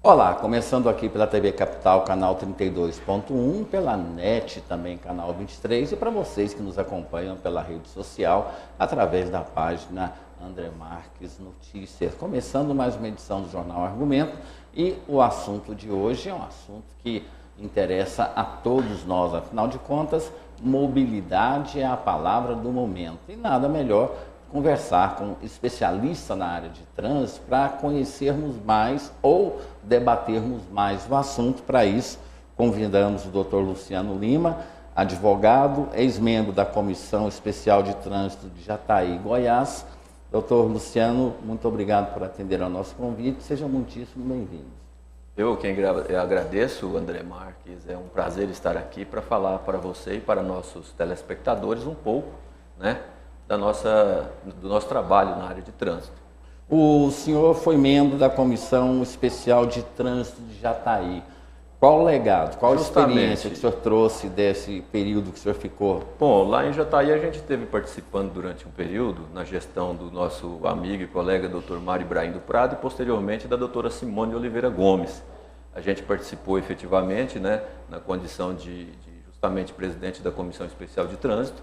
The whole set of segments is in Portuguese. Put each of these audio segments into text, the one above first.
Olá, começando aqui pela TV Capital, canal 32.1, pela NET também, canal 23, e para vocês que nos acompanham pela rede social, através da página André Marques Notícias. Começando mais uma edição do Jornal Argumento, e o assunto de hoje é um assunto que interessa a todos nós, afinal de contas, mobilidade é a palavra do momento, e nada melhor conversar com especialista na área de trânsito para conhecermos mais ou debatermos mais o assunto. Para isso, convidamos o Dr. Luciano Lima, advogado, ex-membro da Comissão Especial de Trânsito de Jataí, Goiás. Dr. Luciano, muito obrigado por atender ao nosso convite. Seja muitíssimo bem-vindo. Eu agradeço, André Marques. É um prazer estar aqui para falar para você e para nossos telespectadores um pouco, né, do nosso trabalho na área de trânsito. O senhor foi membro da Comissão Especial de Trânsito de Jataí. Qual o legado, qual a experiência que o senhor trouxe desse período que o senhor ficou? Bom, lá em Jataí a gente esteve participando durante um período na gestão do nosso amigo e colega Dr. Mário Ibrahim do Prado e posteriormente da doutora Simone Oliveira Gomes. A gente participou efetivamente, né, na condição de justamente presidente da Comissão Especial de Trânsito.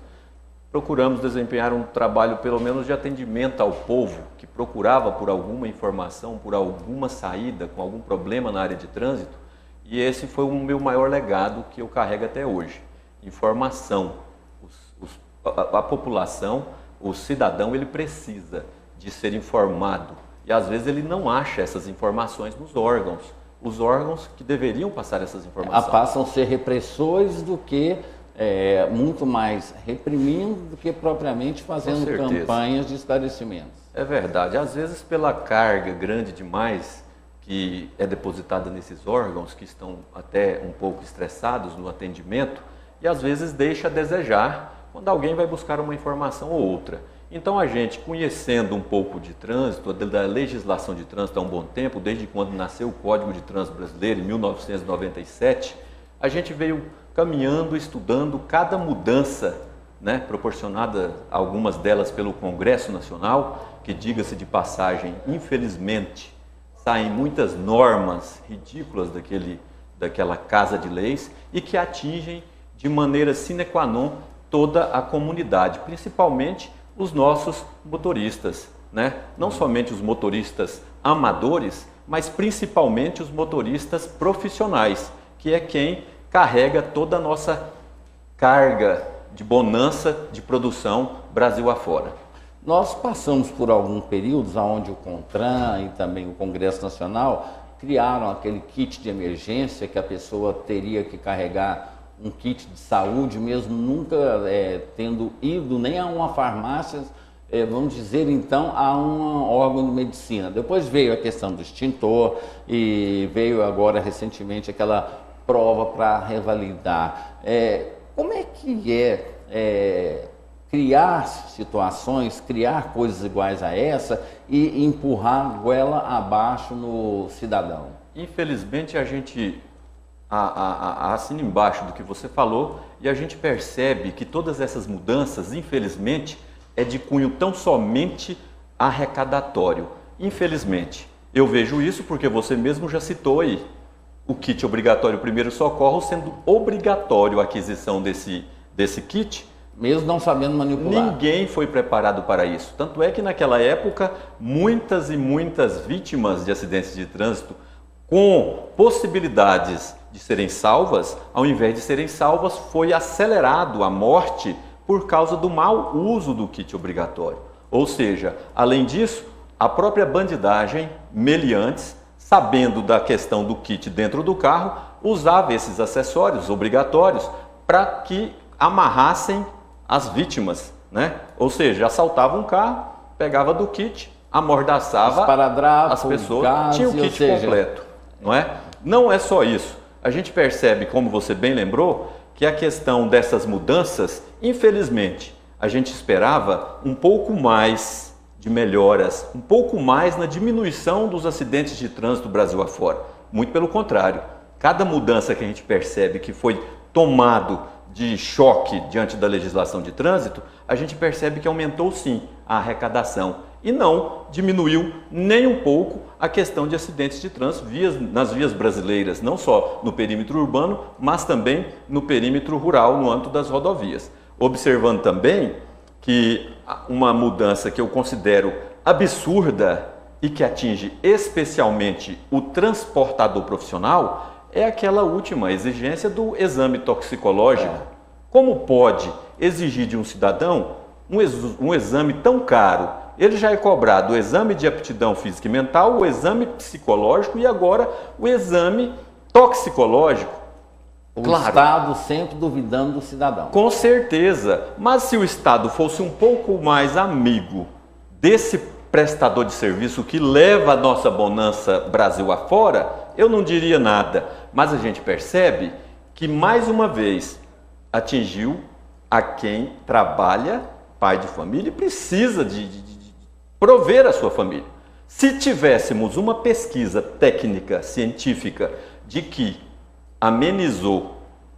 Procuramos desempenhar um trabalho, pelo menos, de atendimento ao povo que procurava por alguma informação, por alguma saída, com algum problema na área de trânsito. E esse foi o meu maior legado que eu carrego até hoje. Informação. A população, o cidadão, ele precisa de ser informado. E, às vezes, ele não acha essas informações nos órgãos. Os órgãos que deveriam passar essas informações. Passam a ser repressores do que... muito mais reprimindo do que propriamente fazendo campanhas de esclarecimentos. É verdade. Às vezes, pela carga grande demais que é depositada nesses órgãos, que estão até um pouco estressados no atendimento, e às vezes deixa a desejar quando alguém vai buscar uma informação ou outra. Então, a gente, conhecendo um pouco de trânsito, da legislação de trânsito há um bom tempo, desde quando nasceu o Código de Trânsito Brasileiro, em 1997, a gente veio caminhando, estudando cada mudança, né, proporcionada, algumas delas pelo Congresso Nacional, que, diga-se de passagem, infelizmente, saem muitas normas ridículas daquela casa de leis e que atingem de maneira sine qua non toda a comunidade, principalmente os nossos motoristas, né? Não somente os motoristas amadores, mas principalmente os motoristas profissionais, que é quem carrega toda a nossa carga de bonança de produção Brasil afora. Nós passamos por alguns períodos onde o CONTRAN e também o Congresso Nacional criaram aquele kit de emergência que a pessoa teria que carregar um kit de saúde, mesmo nunca tendo ido nem a uma farmácia, vamos dizer então, a um órgão de medicina. Depois veio a questão do extintor e veio agora recentemente aquela prova para revalidar. Como é que criar situações, criar coisas iguais a essa e empurrar a goela abaixo no cidadão? Infelizmente, a gente assina embaixo do que você falou e a gente percebe que todas essas mudanças, infelizmente, é de cunho tão somente arrecadatório. Infelizmente, eu vejo isso porque você mesmo já citou aí. O kit obrigatório primeiro socorro sendo obrigatório a aquisição desse kit. Mesmo não sabendo manipular. Ninguém foi preparado para isso. Tanto é que naquela época, muitas e muitas vítimas de acidentes de trânsito com possibilidades de serem salvas, ao invés de serem salvas, foi acelerado a morte por causa do mau uso do kit obrigatório. Ou seja, além disso, a própria bandidagem, meliantes, sabendo da questão do kit dentro do carro, usava esses acessórios obrigatórios para que amarrassem as vítimas, né? Ou seja, assaltava um carro, pegava do kit amordaçava as pessoas, gás, tinha o kit completo, não é? Não é só isso. A gente percebe, como você bem lembrou, que a questão dessas mudanças, infelizmente, a gente esperava um pouco mais de melhoras, um pouco mais na diminuição dos acidentes de trânsito Brasil afora. Muito pelo contrário, cada mudança que a gente percebe que foi tomado de choque diante da legislação de trânsito, a gente percebe que aumentou sim a arrecadação e não diminuiu nem um pouco a questão de acidentes de trânsito nas vias brasileiras, não só no perímetro urbano, mas também no perímetro rural, no âmbito das rodovias. Observando também que uma mudança que eu considero absurda e que atinge especialmente o transportador profissional é aquela última exigência do exame toxicológico. Como pode exigir de um cidadão um exame tão caro? Ele já é cobrado o exame de aptidão física e mental, o exame psicológico e agora o exame toxicológico. O Estado sempre duvidando do cidadão. Com certeza, mas se o Estado fosse um pouco mais amigo desse prestador de serviço que leva a nossa bonança Brasil afora, eu não diria nada. Mas a gente percebe que mais uma vez atingiu a quem trabalha, pai de família, e precisa de prover a sua família. Se tivéssemos uma pesquisa técnica, científica, de que amenizou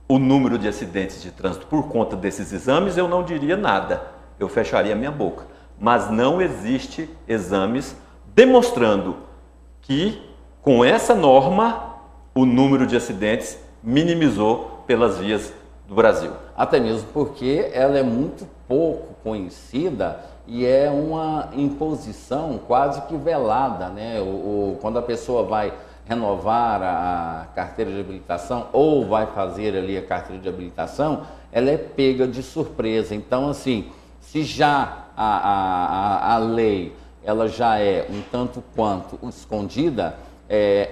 o número de acidentes de trânsito por conta desses exames, eu não diria nada, eu fecharia minha boca. Mas não existe exames demonstrando que, com essa norma, o número de acidentes minimizou pelas vias do Brasil. Até mesmo porque ela é muito pouco conhecida e é uma imposição quase que velada, né? Quando a pessoa vai renovar a carteira de habilitação ou vai fazer ali a carteira de habilitação, ela é pega de surpresa. Então, assim, se já a lei ela já é um tanto quanto escondida,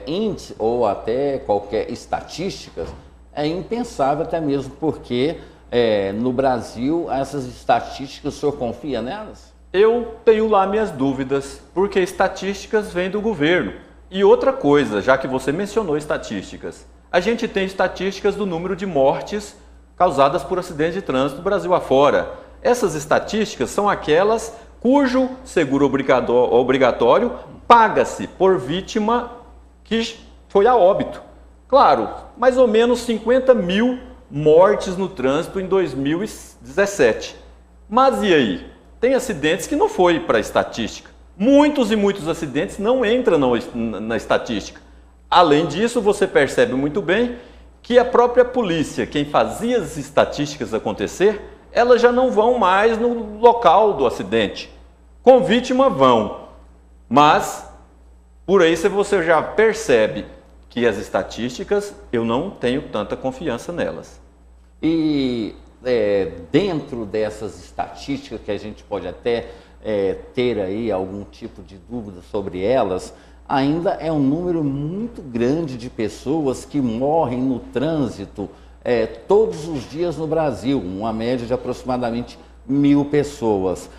índice ou até qualquer estatísticas, é impensável até mesmo porque no Brasil essas estatísticas o senhor confia nelas? Eu tenho lá minhas dúvidas, porque estatísticas vêm do governo. E outra coisa, já que você mencionou estatísticas, a gente tem estatísticas do número de mortes causadas por acidentes de trânsito do Brasil afora. Essas estatísticas são aquelas cujo seguro obrigatório paga-se por vítima que foi a óbito. Claro, mais ou menos 50 mil mortes no trânsito em 2017. Mas e aí? Tem acidentes que não foi para a estatística. Muitos e muitos acidentes não entram na estatística. Além disso, você percebe muito bem que a própria polícia, quem fazia as estatísticas acontecer, elas já não vão mais no local do acidente. Com vítima vão, mas por aí você já percebe que as estatísticas, eu não tenho tanta confiança nelas. E dentro dessas estatísticas que a gente pode até ter aí algum tipo de dúvida sobre elas, ainda é um número muito grande de pessoas que morrem no trânsito todos os dias no Brasil, uma média de aproximadamente 1.000 pessoas.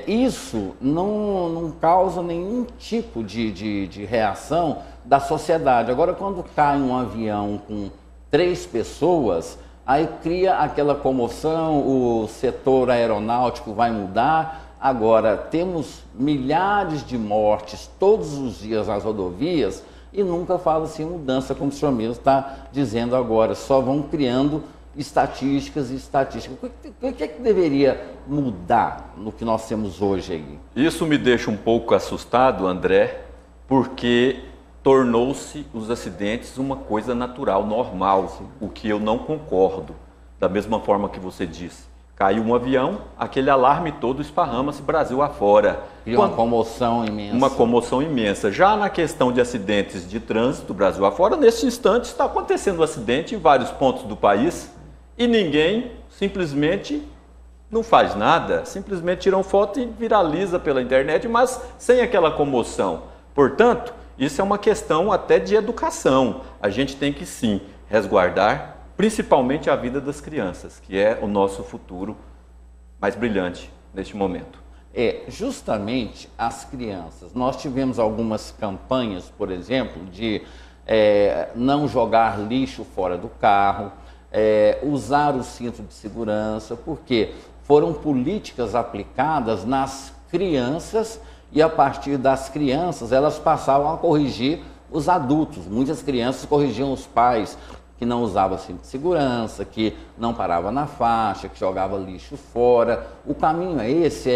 Isso não causa nenhum tipo de reação da sociedade. Agora, quando cai um avião com 3 pessoas, aí cria aquela comoção, o setor aeronáutico vai mudar. Agora, temos milhares de mortes todos os dias nas rodovias e nunca fala-se em mudança, como o senhor mesmo está dizendo agora. Só vão criando estatísticas e estatísticas. O que é que deveria mudar no que nós temos hoje aí? Isso me deixa um pouco assustado, André, porque tornou-se os acidentes uma coisa natural, normal, o que eu não concordo. Da mesma forma que você disse. Caiu um avião, aquele alarme todo esparrama-se Brasil afora. E uma comoção imensa. Uma comoção imensa. Já na questão de acidentes de trânsito Brasil afora, neste instante está acontecendo um acidente em vários pontos do país e ninguém simplesmente não faz nada, simplesmente tira uma foto e viraliza pela internet, mas sem aquela comoção. Portanto, isso é uma questão até de educação. A gente tem que sim resguardar principalmente a vida das crianças, que é o nosso futuro mais brilhante neste momento. é justamente as crianças. Nós tivemos algumas campanhas, por exemplo, de não jogar lixo fora do carro, usar o cinto de segurança, porque foram políticas aplicadas nas crianças e a partir das crianças elas passavam a corrigir os adultos. Muitas crianças corrigiam os pais que não usavam cinto de segurança, que não parava na faixa, que jogava lixo fora. O caminho é esse,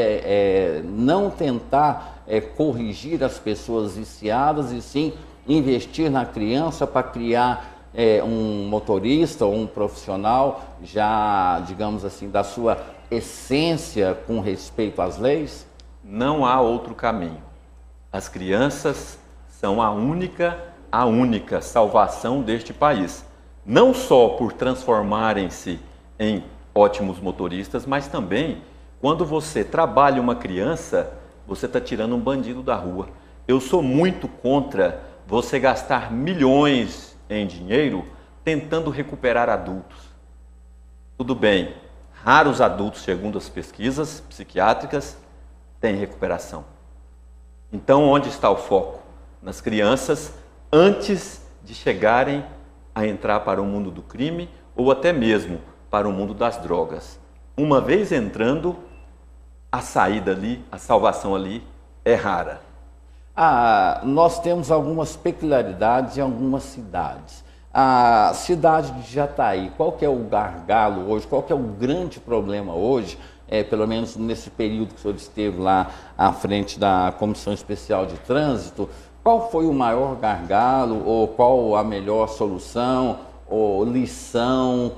não tentar corrigir as pessoas viciadas e sim investir na criança para criar um motorista ou um profissional já, digamos assim, da sua essência com respeito às leis? Não há outro caminho. As crianças são a única salvação deste país. Não só por transformarem-se em ótimos motoristas, mas também quando você trabalha uma criança, você está tirando um bandido da rua. Eu sou muito contra você gastar milhões em dinheiro tentando recuperar adultos. Tudo bem, raros adultos, segundo as pesquisas psiquiátricas, têm recuperação. Então, onde está o foco? Nas crianças, antes de chegarem a entrar para o mundo do crime ou até mesmo para o mundo das drogas. Uma vez entrando, a saída ali, a salvação ali é rara. Nós temos algumas peculiaridades em algumas cidades. A cidade de Jataí, qual que é o gargalo hoje, qual que é o grande problema hoje, pelo menos nesse período que o senhor esteve lá à frente da Comissão Especial de Trânsito, qual foi o maior gargalo, ou qual a melhor solução, ou lição?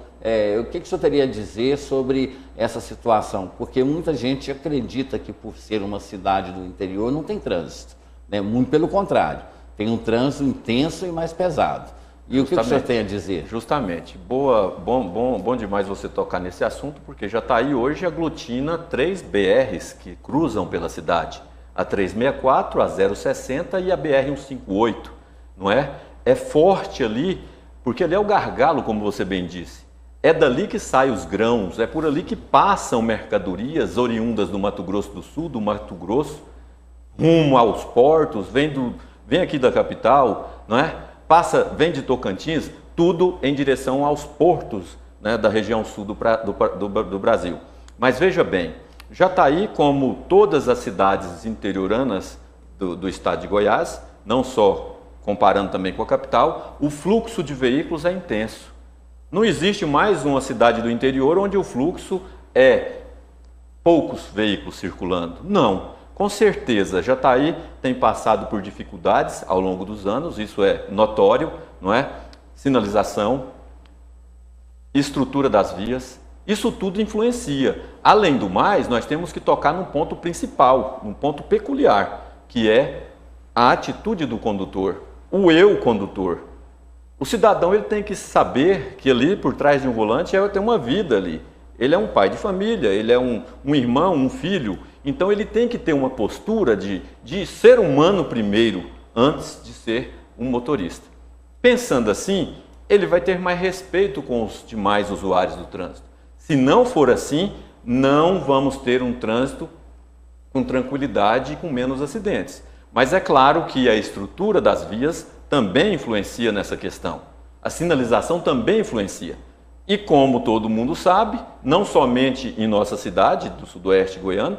O que o senhor teria a dizer sobre essa situação? Porque muita gente acredita que por ser uma cidade do interior não tem trânsito, né? Muito pelo contrário, tem um trânsito intenso e mais pesado. E o que o senhor tem a dizer? Justamente. Bom demais você tocar nesse assunto, porque Jataí hoje aglutina 3 BRs que cruzam pela cidade. A 364, a 060 e a BR-158, não é? É forte ali, porque ali é o gargalo, como você bem disse. É dali que saem os grãos, é por ali que passam mercadorias oriundas do Mato Grosso do Sul, do Mato Grosso, rumo aos portos, vem aqui da capital, não é? Vem de Tocantins, tudo em direção aos portos, né, da região sul do Brasil. Mas veja bem, Jataí, como todas as cidades interioranas do estado de Goiás, não só comparando também com a capital, o fluxo de veículos é intenso. Não existe mais uma cidade do interior onde o fluxo é poucos veículos circulando. Não, com certeza, Jataí tem passado por dificuldades ao longo dos anos, isso é notório, não é? Sinalização, estrutura das vias, isso tudo influencia. Além do mais, nós temos que tocar num ponto principal, num ponto peculiar, que é a atitude do condutor, o eu condutor. O cidadão ele tem que saber que ali por trás de um volante tem uma vida ali. Ele é um pai de família, ele é um irmão, um filho. Então ele tem que ter uma postura de ser humano primeiro, antes de ser um motorista. Pensando assim, ele vai ter mais respeito com os demais usuários do trânsito. Se não for assim, não vamos ter um trânsito com tranquilidade e com menos acidentes. Mas é claro que a estrutura das vias também influencia nessa questão. A sinalização também influencia. E como todo mundo sabe, não somente em nossa cidade, do sudoeste goiano,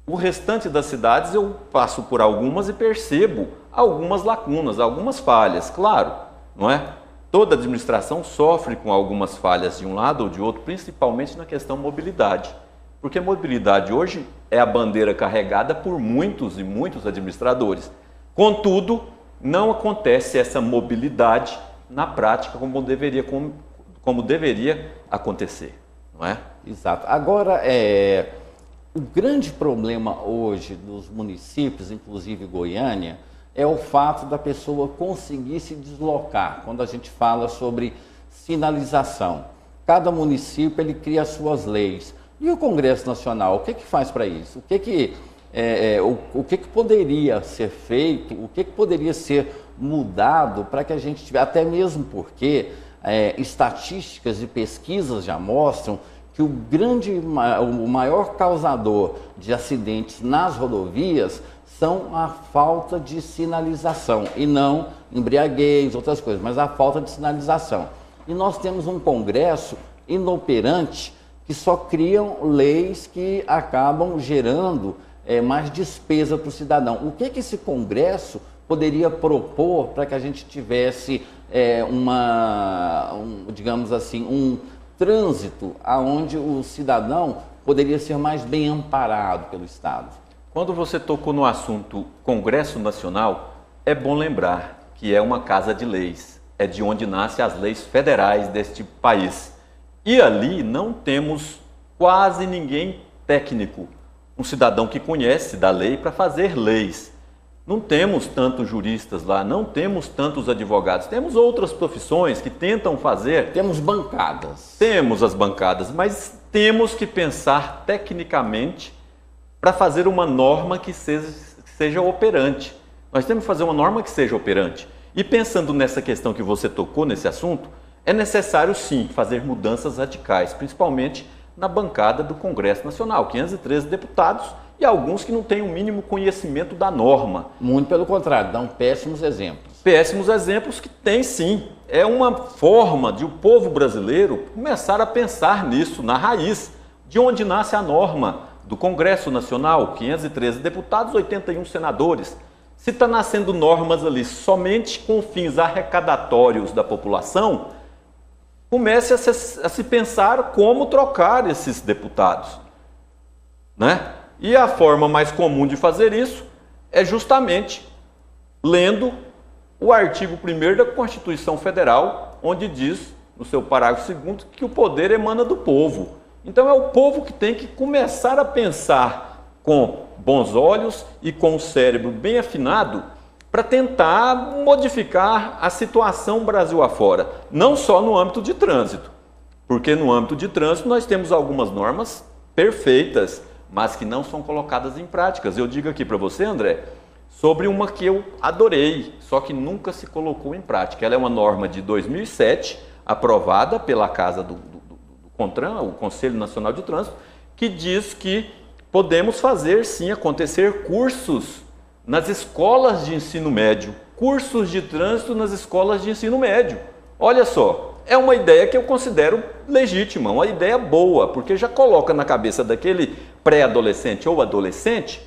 o restante das cidades eu passo por algumas e percebo algumas lacunas, algumas falhas, claro, não é? Toda administração sofre com algumas falhas de um lado ou de outro, principalmente na questão mobilidade. Porque mobilidade hoje é a bandeira carregada por muitos e muitos administradores. Contudo, não acontece essa mobilidade na prática como deveria acontecer, não é? Exato. Agora, o grande problema hoje dos municípios, inclusive Goiânia, é o fato da pessoa conseguir se deslocar. Quando a gente fala sobre sinalização, cada município ele cria as suas leis. E o Congresso Nacional, o que faz para isso? O que poderia ser feito? O que poderia ser mudado para que a gente tivesse, até mesmo porque estatísticas e pesquisas já mostram que o maior causador de acidentes nas rodovias são a falta de sinalização, e não embriaguez, outras coisas, mas a falta de sinalização. E nós temos um Congresso inoperante que só criam leis que acabam gerando mais despesa para o cidadão. O que esse Congresso poderia propor para que a gente tivesse digamos assim, um trânsito aonde o cidadão poderia ser mais bem amparado pelo Estado? Quando você tocou no assunto Congresso Nacional, é bom lembrar que é uma casa de leis, é de onde nascem as leis federais deste país. E ali não temos quase ninguém técnico, um cidadão que conhece da lei para fazer leis. Não temos tantos juristas lá, não temos tantos advogados, temos outras profissões que tentam fazer. Temos bancadas. Temos as bancadas, mas temos que pensar tecnicamente para fazer uma norma que seja operante. Nós temos que fazer uma norma que seja operante. E pensando nessa questão que você tocou, nesse assunto, é necessário sim fazer mudanças radicais, principalmente na bancada do Congresso Nacional, 513 deputados e alguns que não têm o mínimo conhecimento da norma. Muito pelo contrário, dão péssimos exemplos. Péssimos exemplos que tem sim. É uma forma de o povo brasileiro começar a pensar nisso, na raiz, de onde nasce a norma do Congresso Nacional, 513 deputados, 81 senadores. Se está nascendo normas ali somente com fins arrecadatórios da população, comece a se pensar como trocar esses deputados, né? E a forma mais comum de fazer isso é justamente lendo o artigo 1º da Constituição Federal, onde diz, no seu parágrafo 2º, que o poder emana do povo. Então é o povo que tem que começar a pensar com bons olhos e com o cérebro bem afinado para tentar modificar a situação Brasil afora, não só no âmbito de trânsito, porque no âmbito de trânsito nós temos algumas normas perfeitas, mas que não são colocadas em práticas. Eu digo aqui para você, André, sobre uma que eu adorei, só que nunca se colocou em prática. Ela é uma norma de 2007, aprovada pela Casa do CONTRAN, o Conselho Nacional de Trânsito, que diz que podemos fazer sim acontecer cursos nas escolas de ensino médio, cursos de trânsito nas escolas de ensino médio. Olha só, é uma ideia que eu considero legítima, uma ideia boa, porque já coloca na cabeça daquele pré-adolescente ou adolescente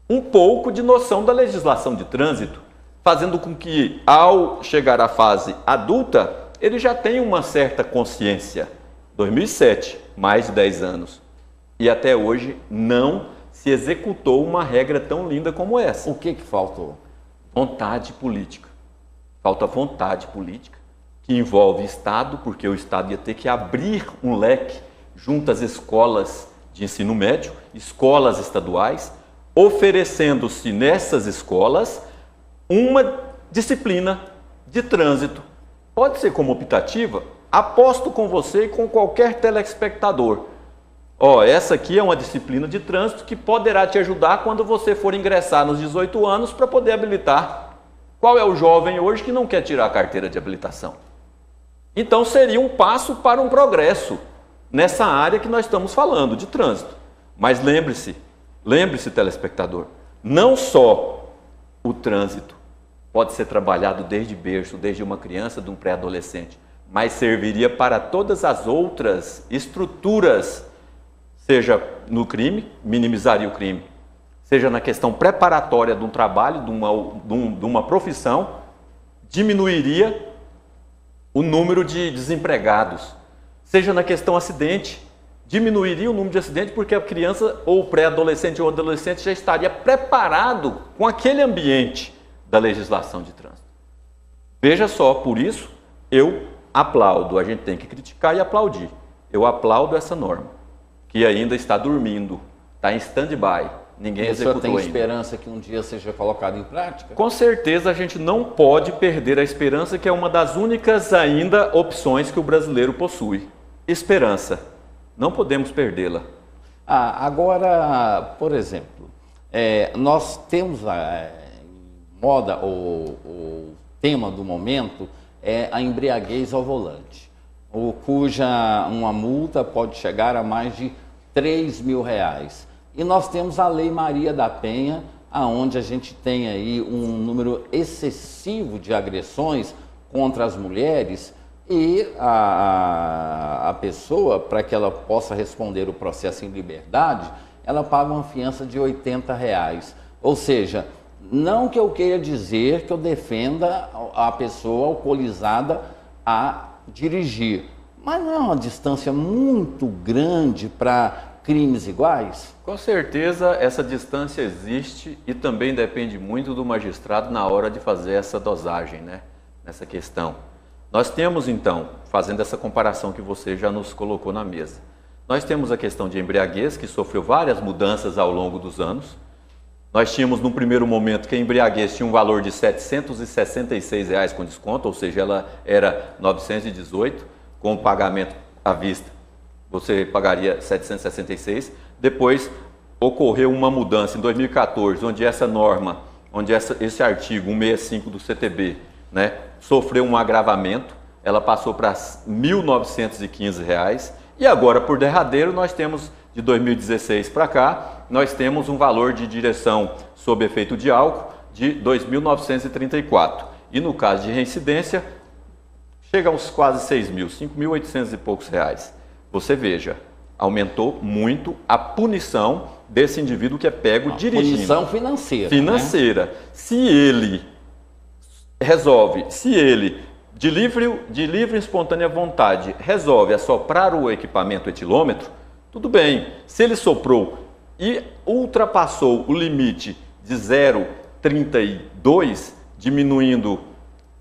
um pouco de noção da legislação de trânsito, fazendo com que, ao chegar à fase adulta, ele já tenha uma certa consciência. 2007, mais de 10 anos. E até hoje não se executou uma regra tão linda como essa. O que faltou? Vontade política. Falta vontade política, que envolve Estado, porque o Estado ia ter que abrir um leque junto às escolas de ensino médio, escolas estaduais, oferecendo-se nessas escolas uma disciplina de trânsito. Pode ser como optativa, aposto com você e com qualquer telespectador. Essa aqui é uma disciplina de trânsito que poderá te ajudar quando você for ingressar nos 18 anos para poder habilitar. Qual é o jovem hoje que não quer tirar a carteira de habilitação? Então seria um passo para um progresso nessa área que nós estamos falando, de trânsito. Mas lembre-se, telespectador, não só o trânsito pode ser trabalhado desde berço, desde uma criança, de um pré-adolescente, mas serviria para todas as outras estruturas, seja no crime, minimizaria o crime, seja na questão preparatória de um trabalho, de uma profissão, diminuiria o número de desempregados, seja na questão acidente, diminuiria o número de acidentes porque a criança ou pré-adolescente ou adolescente já estaria preparado com aquele ambiente da legislação de trânsito. Veja só, por isso eu aplaudo, a gente tem que criticar e aplaudir. Eu aplaudo essa norma, que ainda está dormindo, está em stand-by, ninguém executou ainda. Tem esperança que um dia seja colocado em prática? Com certeza a gente não pode perder a esperança, que é uma das únicas ainda opções que o brasileiro possui. Esperança, não podemos perdê-la. Agora, por exemplo, nós temos em moda, o tema do momento é a embriaguez ao volante. cuja uma multa pode chegar a mais de R$ 3.000. E nós temos a Lei Maria da Penha, aonde a gente tem aí um número excessivo de agressões contra as mulheres e a pessoa, para que ela possa responder o processo em liberdade, ela paga uma fiança de R$ 80. Ou seja, não que eu queira dizer que eu defenda a pessoa alcoolizada a dirigir, mas não é uma distância muito grande para crimes iguais? Com certeza essa distância existe e também depende muito do magistrado na hora de fazer essa dosagem, né? Nessa questão. Nós temos então, fazendo essa comparação que você já nos colocou na mesa, nós temos a questão de embriaguez, que sofreu várias mudanças ao longo dos anos. Nós tínhamos, num primeiro momento, que a embriaguez tinha um valor de R$ 766 com desconto, ou seja, ela era 918, com o pagamento à vista, você pagaria 766. Depois ocorreu uma mudança em 2014, onde essa norma, onde esse artigo 165 do CTB, né, sofreu um agravamento, ela passou para R$ 1.915. E agora, por derradeiro, nós temos, de 2016 para cá, nós temos um valor de direção sob efeito de álcool de R$ 2.934. E no caso de reincidência, chega aos quase 6.000, R$ 5.800 e poucos reais. Você veja, aumentou muito a punição desse indivíduo que é pego dirigindo. Punição financeira. Financeira. Né? Se ele resolve, se ele, de livre e espontânea vontade, resolve assoprar o equipamento etilômetro, tudo bem. Se ele soprou e ultrapassou o limite de 0,32, diminuindo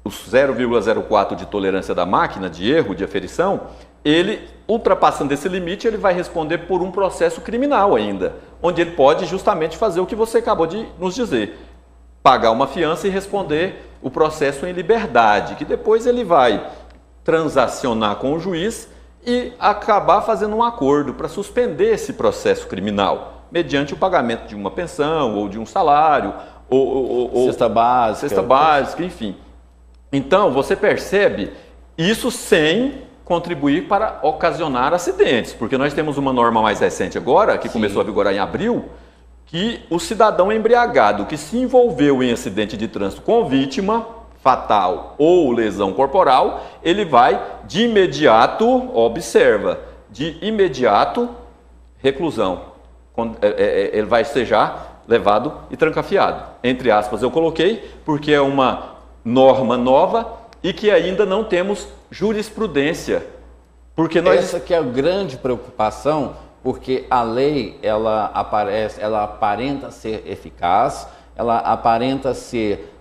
os 0,04 de tolerância da máquina, de erro, de aferição, ele, ultrapassando esse limite, ele vai responder por um processo criminal ainda, onde ele pode justamente fazer o que você acabou de nos dizer, pagar uma fiança e responder o processo em liberdade, que depois ele vai transacionar com o juiz e acabar fazendo um acordo para suspender esse processo criminal, mediante o pagamento de uma pensão ou de um salário, ou cesta básica, enfim. Então, você percebe isso sem contribuir para ocasionar acidentes, porque nós temos uma norma mais recente agora, que começou a vigorar em abril, que o cidadão embriagado que se envolveu em acidente de trânsito com vítima fatal ou lesão corporal, ele vai de imediato, observa, de imediato reclusão. Ele vai ser já levado e trancafiado. Entre aspas eu coloquei, porque é uma norma nova e que ainda não temos jurisprudência. Porque essa que é a grande preocupação, porque a lei ela aparenta ser eficaz, ela aparenta ser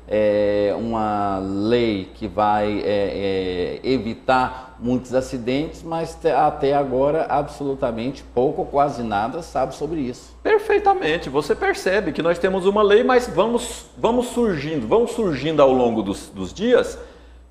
uma lei que vai evitar muitos acidentes, mas até agora absolutamente pouco ou quase nada sabe sobre isso. Perfeitamente, você percebe que nós temos uma lei, mas vão surgindo ao longo dos dias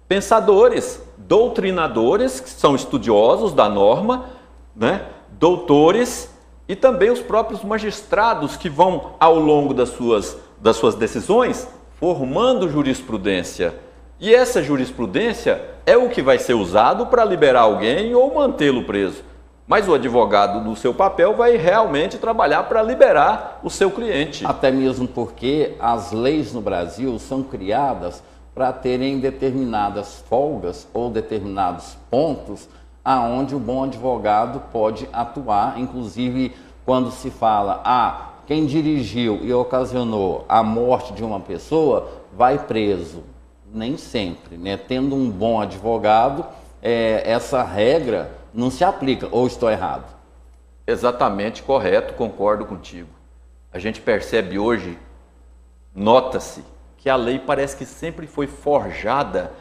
pensadores, doutrinadores, que são estudiosos da norma, né? Doutores e também os próprios magistrados que vão, ao longo das suas decisões, formando jurisprudência. E essa jurisprudência é o que vai ser usado para liberar alguém ou mantê-lo preso. Mas o advogado, no seu papel, vai realmente trabalhar para liberar o seu cliente. Até mesmo porque as leis no Brasil são criadas para terem determinadas folgas ou determinados pontos aonde o bom advogado pode atuar, inclusive quando se fala, quem dirigiu e ocasionou a morte de uma pessoa vai preso. Nem sempre, né? Tendo um bom advogado, essa regra não se aplica, ou estou errado? Exatamente correto, concordo contigo. A gente percebe hoje, nota-se, que a lei parece que sempre foi formatada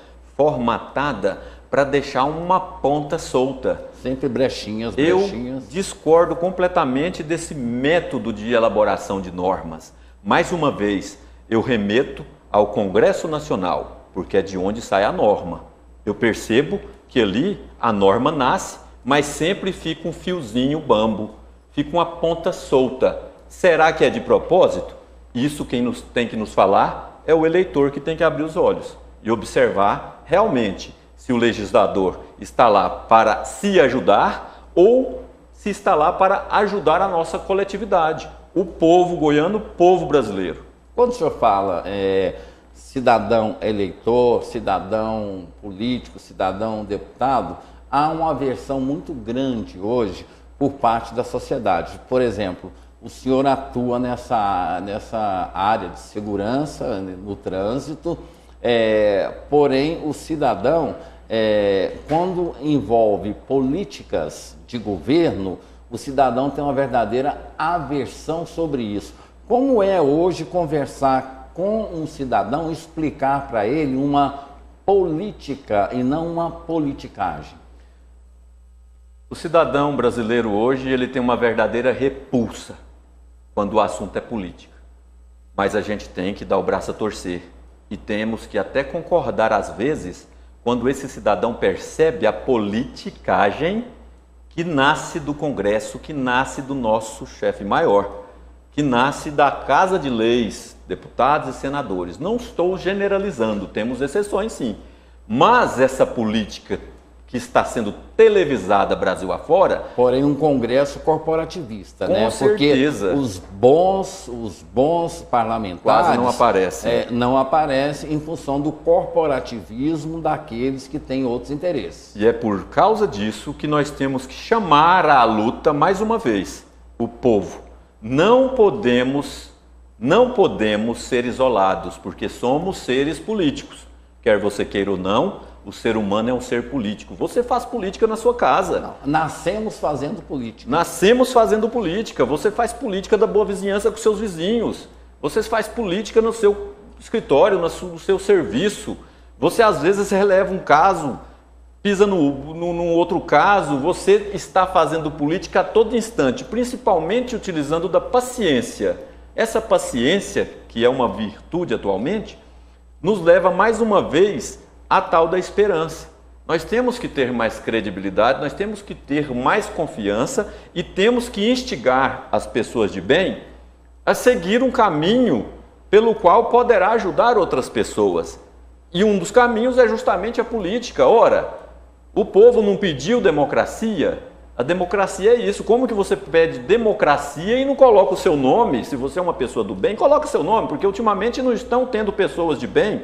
para deixar uma ponta solta. Sempre brechinhas. Eu discordo completamente desse método de elaboração de normas. Mais uma vez, eu remeto ao Congresso Nacional, porque é de onde sai a norma. Eu percebo que ali a norma nasce, mas sempre fica um fiozinho bambo, fica uma ponta solta. Será que é de propósito? Isso quem tem que nos falar é o eleitor, que tem que abrir os olhos e observar realmente se o legislador está lá para se ajudar ou se está lá para ajudar a nossa coletividade, o povo goiano, o povo brasileiro. Quando o senhor fala cidadão eleitor, cidadão político, cidadão deputado, há uma aversão muito grande hoje por parte da sociedade. Por exemplo, o senhor atua nessa área de segurança no trânsito, porém o cidadão, quando envolve políticas de governo, o cidadão tem uma verdadeira aversão sobre isso. Como é hoje conversar com um cidadão, explicar para ele uma política e não uma politicagem? O cidadão brasileiro hoje ele tem uma verdadeira repulsa quando o assunto é política. Mas a gente tem que dar o braço a torcer e temos que até concordar às vezes quando esse cidadão percebe a politicagem que nasce do Congresso, que nasce do nosso chefe maior, que nasce da Casa de Leis, deputados e senadores. Não estou generalizando, temos exceções sim, mas essa política que está sendo televisada Brasil afora... Porém, um Congresso corporativista, né? Certeza. Porque os bons parlamentares... Quase não aparecem. Não aparecem em função do corporativismo daqueles que têm outros interesses. E é por causa disso que nós temos que chamar à luta, mais uma vez, o povo. Não podemos ser isolados, porque somos seres políticos. Quer você queira ou não, o ser humano é um ser político. Você faz política na sua casa. Não, nascemos fazendo política. Nascemos fazendo política. Você faz política da boa vizinhança com seus vizinhos. Você faz política no seu escritório, no seu serviço. Você às vezes releva um caso, pisa num outro caso. Você está fazendo política a todo instante, principalmente utilizando da paciência. Essa paciência, que é uma virtude atualmente, nos leva mais uma vez a tal da esperança. Nós temos que ter mais credibilidade, nós temos que ter mais confiança e temos que instigar as pessoas de bem a seguir um caminho pelo qual poderá ajudar outras pessoas. E um dos caminhos é justamente a política. Ora, o povo não pediu democracia? A democracia é isso. Como que você pede democracia e não coloca o seu nome? Se você é uma pessoa do bem, coloca o seu nome, porque ultimamente não estão tendo pessoas de bem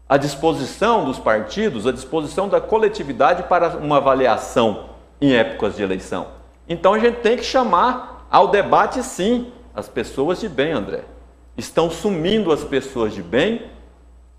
à disposição dos partidos, à disposição da coletividade para uma avaliação em épocas de eleição. Então a gente tem que chamar ao debate, sim, as pessoas de bem, André. Estão sumindo as pessoas de bem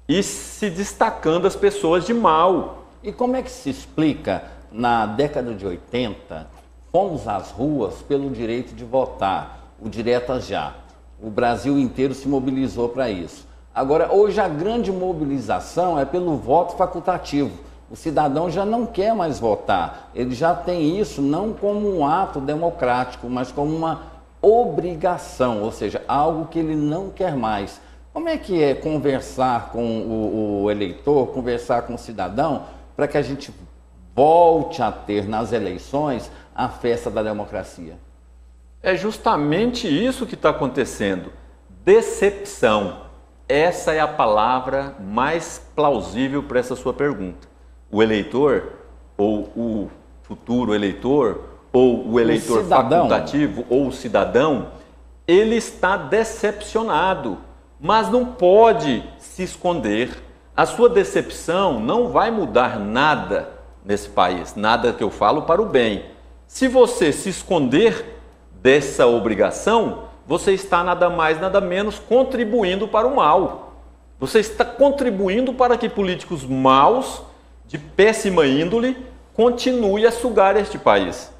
e se destacando as pessoas de mal. E como é que se explica, na década de 80, fomos às ruas pelo direito de votar, o direto já. O Brasil inteiro se mobilizou para isso. Agora, hoje a grande mobilização é pelo voto facultativo. O cidadão já não quer mais votar. Ele já tem isso não como um ato democrático, mas como uma obrigação, ou seja, algo que ele não quer mais. Como é que é conversar com o eleitor, conversar com o cidadão, para que a gente volte a ter nas eleições a festa da democracia? É justamente isso que está acontecendo. Decepção. Essa é a palavra mais plausível para essa sua pergunta. O eleitor, ou o futuro eleitor, ou o eleitor facultativo, ou o cidadão, ele está decepcionado, mas não pode se esconder. A sua decepção não vai mudar nada nesse país, nada que eu falo para o bem. Se você se esconder dessa obrigação, você está nada mais, nada menos contribuindo para o mal. Você está contribuindo para que políticos maus, de péssima índole, continuem a sugar este país.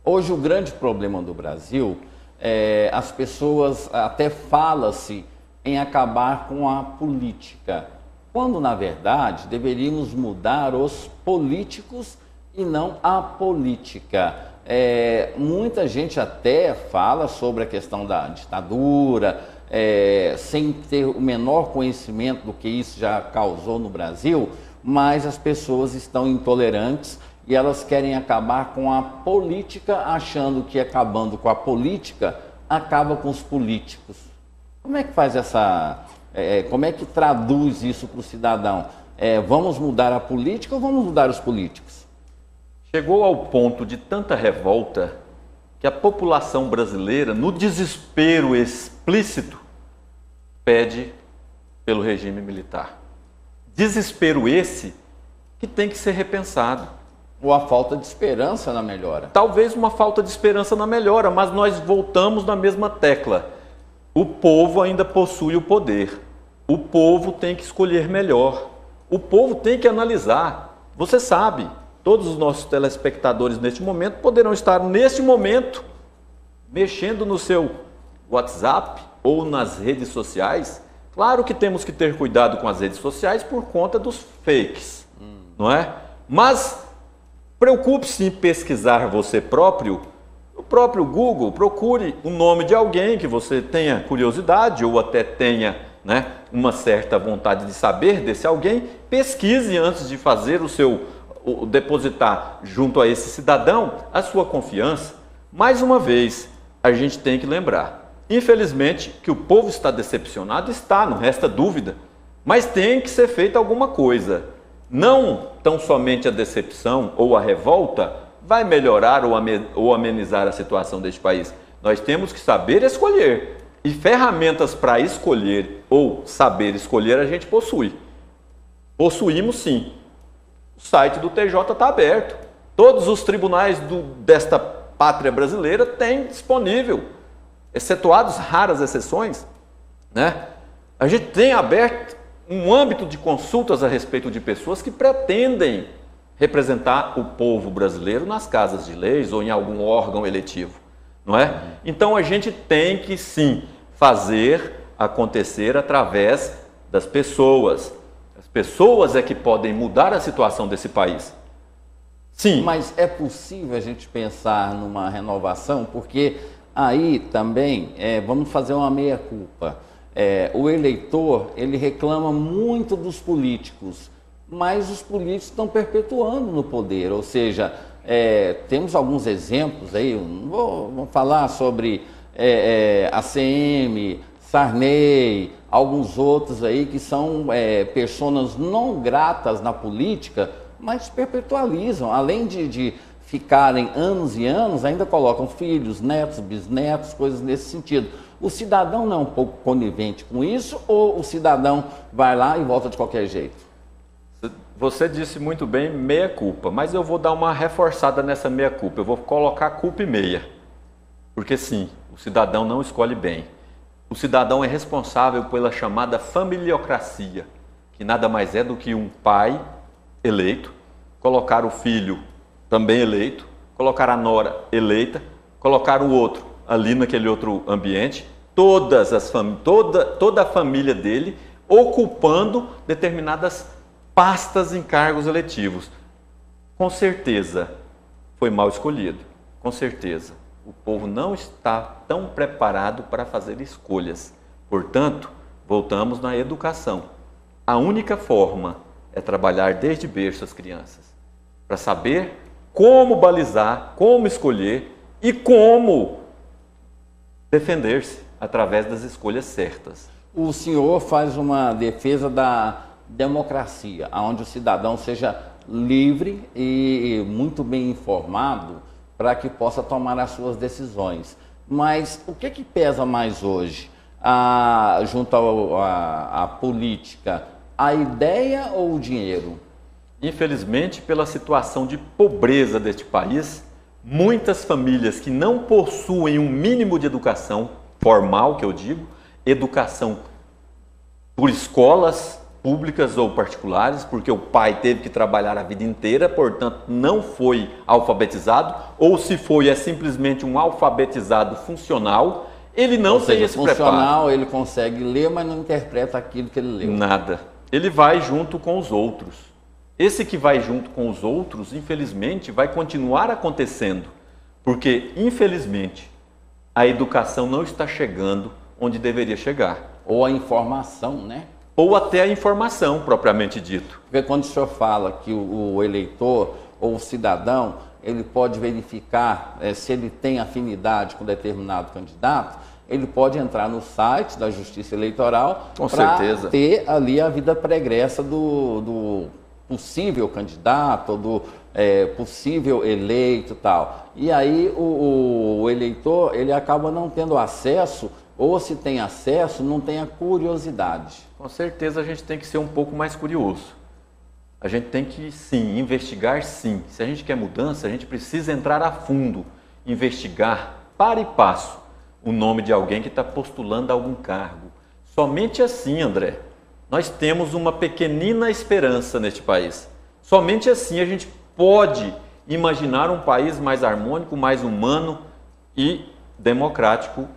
Hoje o grande problema do Brasil é as pessoas até fala-se em acabar com a política, quando na verdade deveríamos mudar os políticos e não a política. Muita gente até fala sobre a questão da ditadura, sem ter o menor conhecimento do que isso já causou no Brasil, mas as pessoas estão intolerantes e elas querem acabar com a política, achando que acabando com a política, acaba com os políticos. Como é que faz como é que traduz isso para o cidadão? vamos mudar a política ou vamos mudar os políticos? Chegou ao ponto de tanta revolta que a população brasileira, no desespero explícito, pede pelo regime militar. Desespero esse que tem que ser repensado. Ou a falta de esperança na melhora? Talvez uma falta de esperança na melhora, mas nós voltamos na mesma tecla. O povo ainda possui o poder. O povo tem que escolher melhor. O povo tem que analisar. Você sabe, todos os nossos telespectadores neste momento poderão estar neste momento mexendo no seu WhatsApp ou nas redes sociais. Claro que temos que ter cuidado com as redes sociais por conta dos fakes, não é? Mas preocupe-se em pesquisar você próprio. O próprio Google, procure o nome de alguém que você tenha curiosidade ou até tenha, né, uma certa vontade de saber desse alguém. Pesquise antes de fazer depositar junto a esse cidadão a sua confiança. Mais uma vez, a gente tem que lembrar, infelizmente, que o povo está decepcionado, não resta dúvida, mas tem que ser feita alguma coisa. Não tão somente a decepção ou a revolta vai melhorar ou amenizar a situação deste país. Nós temos que saber escolher. E ferramentas para escolher ou saber escolher a gente possui. Possuímos sim. O site do TJ está aberto. Todos os tribunais desta pátria brasileira têm disponível, excetuadas raras exceções, né? A gente tem aberto um âmbito de consultas a respeito de pessoas que pretendem representar o povo brasileiro nas casas de leis ou em algum órgão eletivo, não é? Então a gente tem que sim fazer acontecer através das pessoas. As pessoas é que podem mudar a situação desse país. Sim. Mas é possível a gente pensar numa renovação, porque aí também vamos fazer uma meia-culpa. O eleitor, ele reclama muito dos políticos, mas os políticos estão perpetuando no poder, ou seja, temos alguns exemplos aí, vou falar sobre ACM, Sarney, alguns outros aí que são pessoas não gratas na política, mas perpetualizam, além de ficarem anos e anos, ainda colocam filhos, netos, bisnetos, coisas nesse sentido. O cidadão não é um pouco conivente com isso ou o cidadão vai lá e volta de qualquer jeito? Você disse muito bem, meia culpa, mas eu vou dar uma reforçada nessa meia culpa, eu vou colocar culpa e meia. Porque sim, o cidadão não escolhe bem. O cidadão é responsável pela chamada familiocracia, que nada mais é do que um pai eleito, colocar o filho também eleito, colocar a nora eleita, colocar o outro ali naquele outro ambiente, toda a família dele ocupando determinadas pastas em cargos eletivos. Com certeza foi mal escolhido, com certeza. O povo não está tão preparado para fazer escolhas. Portanto, voltamos na educação. A única forma é trabalhar desde berço as crianças, para saber como balizar, como escolher e como defender-se através das escolhas certas. O senhor faz uma defesa da democracia, onde o cidadão seja livre e muito bem informado para que possa tomar as suas decisões. Mas o que pesa mais hoje, junto à política, a ideia ou o dinheiro? Infelizmente, pela situação de pobreza deste país, muitas famílias que não possuem um mínimo de educação formal, que eu digo, educação por escolas públicas ou particulares, porque o pai teve que trabalhar a vida inteira, portanto não foi alfabetizado, ou se foi, é simplesmente um alfabetizado funcional, ele não tem esse preparo. Funcional, ele consegue ler, mas não interpreta aquilo que ele leu. Nada. Ele vai junto com os outros. Esse que vai junto com os outros, infelizmente, vai continuar acontecendo, porque, infelizmente, a educação não está chegando onde deveria chegar. Ou a informação, né? Ou até a informação, propriamente dito. Porque quando o senhor fala que o eleitor ou o cidadão, ele pode verificar se ele tem afinidade com determinado candidato, ele pode entrar no site da Justiça Eleitoral para ter ali a vida pregressa do possível candidato, do possível eleito e tal. E aí o eleitor, ele acaba não tendo acesso, ou se tem acesso, não tem a curiosidade. Com certeza a gente tem que ser um pouco mais curioso. A gente tem que, sim, investigar, sim. Se a gente quer mudança, a gente precisa entrar a fundo, investigar para e passo o nome de alguém que está postulando a algum cargo. Somente assim, André, nós temos uma pequenina esperança neste país. Somente assim a gente pode imaginar um país mais harmônico, mais humano e democrático,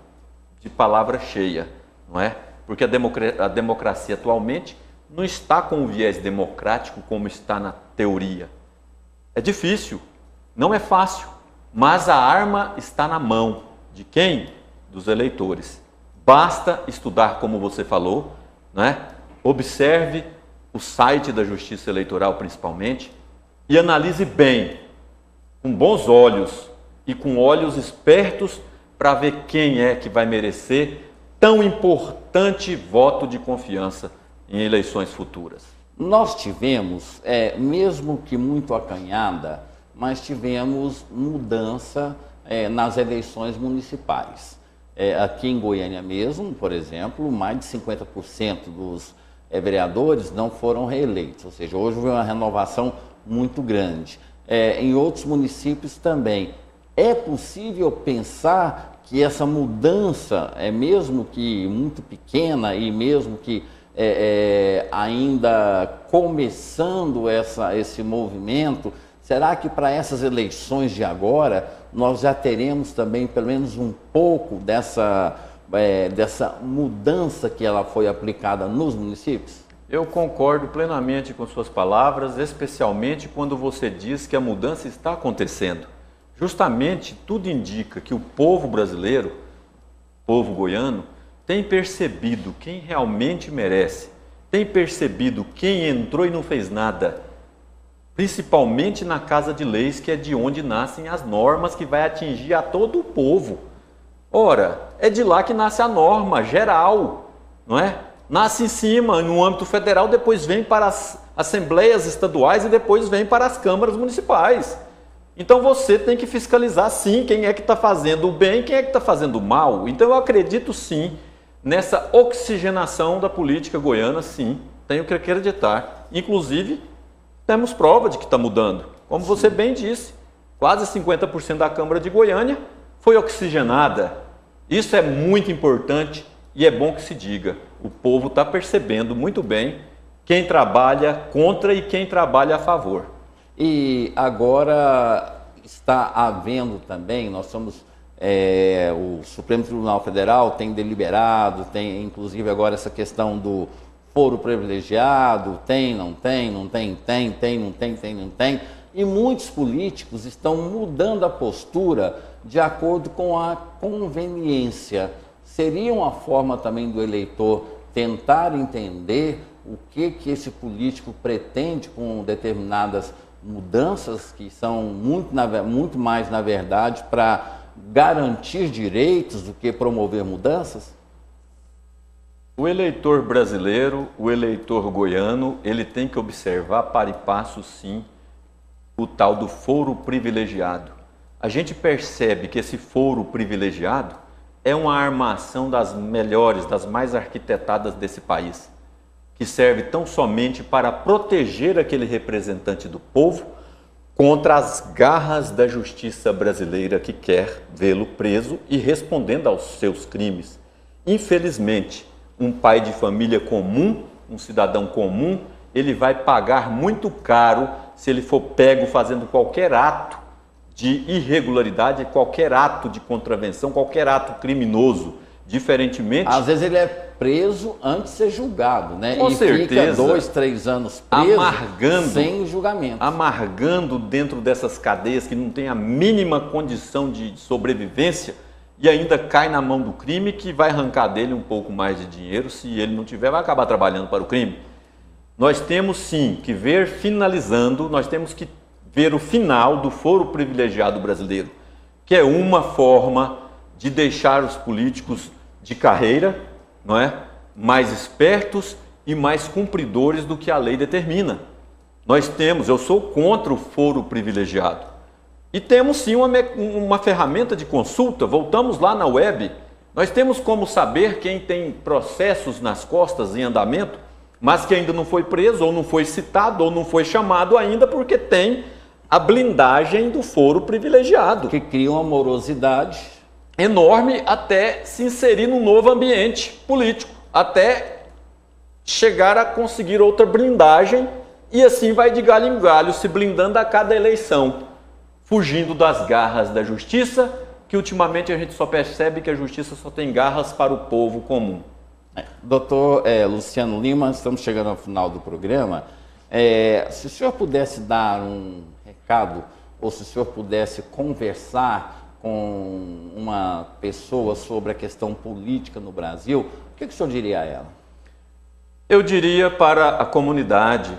de palavra cheia, não é? Porque a democracia atualmente não está com o viés democrático como está na teoria. É difícil, não é fácil, mas a arma está na mão de quem? Dos eleitores. Basta estudar, como você falou, né? Observe o site da Justiça Eleitoral principalmente e analise bem, com bons olhos e com olhos espertos para ver quem é que vai merecer tão importante voto de confiança em eleições futuras. Nós tivemos, mesmo que muito acanhada, mas tivemos mudança nas eleições municipais. Aqui em Goiânia mesmo, por exemplo, mais de 50% dos vereadores não foram reeleitos, ou seja, hoje houve uma renovação muito grande. Em outros municípios também. É possível pensar que essa mudança, mesmo que muito pequena e mesmo que ainda começando esse movimento, será que para essas eleições de agora nós já teremos também pelo menos um pouco dessa mudança que ela foi aplicada nos municípios? Eu concordo plenamente com suas palavras, especialmente quando você diz que a mudança está acontecendo. Justamente tudo indica que o povo brasileiro, o povo goiano, tem percebido quem realmente merece, tem percebido quem entrou e não fez nada, principalmente na Casa de Leis, que é de onde nascem as normas que vai atingir a todo o povo. Ora, é de lá que nasce a norma geral, não é? Nasce em cima, no âmbito federal, depois vem para as assembleias estaduais e depois vem para as câmaras municipais. Então você tem que fiscalizar sim quem é que está fazendo o bem e quem é que está fazendo o mal. Então eu acredito sim nessa oxigenação da política goiana, sim, tenho que acreditar. Inclusive, temos prova de que está mudando. Como você bem disse, quase 50% da Câmara de Goiânia foi oxigenada. Isso é muito importante e é bom que se diga. O povo está percebendo muito bem quem trabalha contra e quem trabalha a favor. E agora está havendo também, nós somos, o Supremo Tribunal Federal tem deliberado, tem inclusive agora essa questão do foro privilegiado, tem, não tem, não tem, tem, não tem, não tem. E muitos políticos estão mudando a postura de acordo com a conveniência. Seria uma forma também do eleitor tentar entender o que esse político pretende com determinadas mudanças que são muito mais, na verdade, para garantir direitos do que promover mudanças? O eleitor brasileiro, o eleitor goiano, ele tem que observar para e passo, sim, o tal do foro privilegiado. A gente percebe que esse foro privilegiado é uma armação das melhores, das mais arquitetadas desse país, que serve tão somente para proteger aquele representante do povo contra as garras da justiça brasileira que quer vê-lo preso e respondendo aos seus crimes. Infelizmente, um pai de família comum, um cidadão comum, ele vai pagar muito caro se ele for pego fazendo qualquer ato de irregularidade, qualquer ato de contravenção, qualquer ato criminoso, diferentemente... Às vezes ele é preso antes de ser julgado, né? Com certeza. Fica 2, 3 anos preso, amargando, sem julgamento. Amargando dentro dessas cadeias que não tem a mínima condição de sobrevivência e ainda cai na mão do crime, que vai arrancar dele um pouco mais de dinheiro. Se ele não tiver, vai acabar trabalhando para o crime. Nós temos sim que ver, finalizando, nós temos que ver o final do foro privilegiado brasileiro, que é uma forma de deixar os políticos de carreira, não é? Mais espertos e mais cumpridores do que a lei determina. Eu sou contra o foro privilegiado. E temos sim uma ferramenta de consulta, voltamos lá na web. Nós temos como saber quem tem processos nas costas em andamento, mas que ainda não foi preso, ou não foi citado, ou não foi chamado ainda, porque tem a blindagem do foro privilegiado. Que cria uma morosidade enorme até se inserir num novo ambiente político, até chegar a conseguir outra blindagem, e assim vai de galho em galho, se blindando a cada eleição, fugindo das garras da justiça, que ultimamente a gente só percebe que a justiça só tem garras para o povo comum. Doutor Luciano Lima, estamos chegando ao final do programa. Se o senhor pudesse dar um recado, ou se o senhor pudesse conversar com uma pessoa sobre a questão política no Brasil, o que o senhor diria a ela? Eu diria para a comunidade: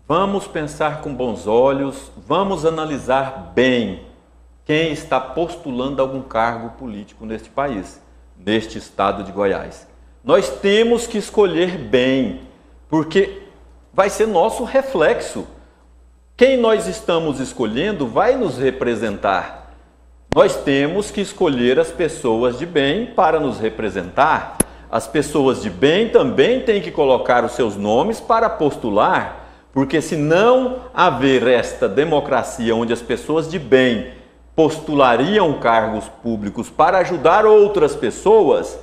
vamos pensar com bons olhos, vamos analisar bem quem está postulando algum cargo político neste país, neste estado de Goiás. Nós temos que escolher bem, porque vai ser nosso reflexo. Quem nós estamos escolhendo vai nos representar. Nós temos que escolher as pessoas de bem para nos representar. As pessoas de bem também têm que colocar os seus nomes para postular, porque se não haver esta democracia onde as pessoas de bem postulariam cargos públicos para ajudar outras pessoas,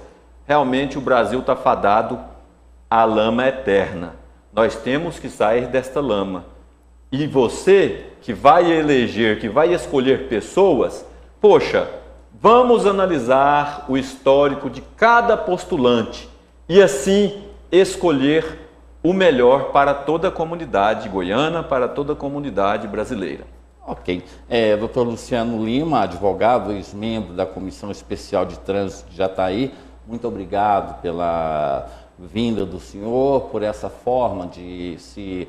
realmente o Brasil está fadado à lama eterna. Nós temos que sair desta lama. E você que vai eleger, que vai escolher pessoas, poxa, vamos analisar o histórico de cada postulante e assim escolher o melhor para toda a comunidade goiana, para toda a comunidade brasileira. Ok. Dr. Luciano Lima, advogado, ex-membro da Comissão Especial de Trânsito de Jataí, muito obrigado pela vinda do senhor, por essa forma de se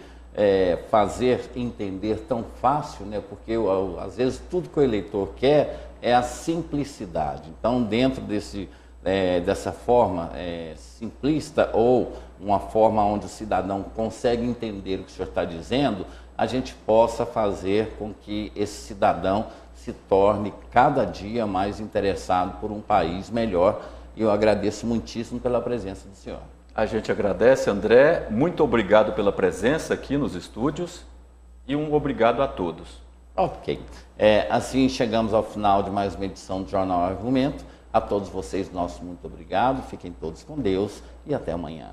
fazer entender tão fácil, né? Porque às vezes tudo que o eleitor quer é a simplicidade. Então, dentro dessa forma simplista, ou uma forma onde o cidadão consegue entender o que o senhor está dizendo, a gente possa fazer com que esse cidadão se torne cada dia mais interessado por um país melhor. E eu agradeço muitíssimo pela presença do senhor. A gente agradece, André. Muito obrigado pela presença aqui nos estúdios e um obrigado a todos. Ok. Assim chegamos ao final de mais uma edição do Jornal Argumento. A todos vocês, nosso muito obrigado. Fiquem todos com Deus e até amanhã.